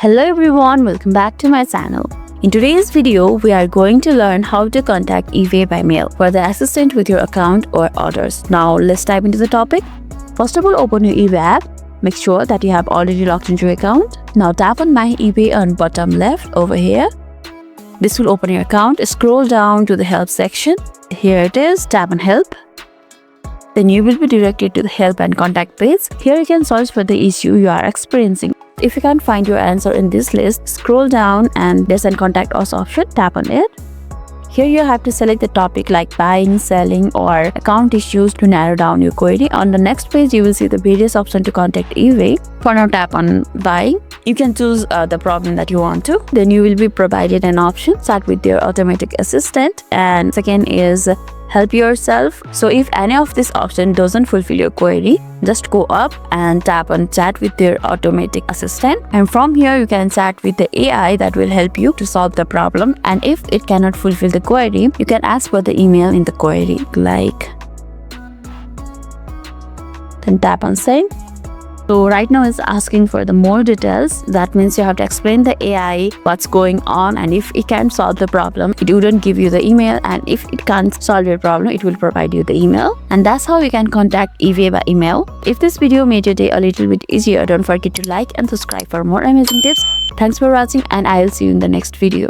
Hello everyone, welcome back to my channel. In today's video, we are going to learn how to contact eBay by mail for the assistant with your account or orders. Now let's dive into the topic. First of all, open your eBay app. Make sure that you have already logged into your account. Now tap on My eBay on bottom left over here. This will open your account. Scroll down to the help section. Here it is, tap on help. Then you will be directed to the help and contact page. Here you can search for the issue you are experiencing. If you can't find your answer in this list, scroll down and there's a contact us option, tap on it. Here you have to select the topic like buying, selling or account issues to narrow down your query. On the next page, you will see the various options to contact eBay. For now, tap on buying. You can choose the problem that you want to. Then you will be provided an option, start with your automatic assistant, and second is help yourself. So if any of this option doesn't fulfill your query, just go up and tap on chat with your automatic assistant, and from here you can chat with the AI that will help you to solve the problem. And if it cannot fulfill the query, you can ask for the email in the query, like, then tap on send. So right now it's asking for the more details. That means you have to explain the AI what's going on, and if it can't solve the problem, it wouldn't give you the email, and if it can't solve your problem, it will provide you the email. And that's how you can contact eBay by email. If this video made your day a little bit easier, don't forget to like and subscribe for more amazing tips. Thanks for watching, and I'll see you in the next video.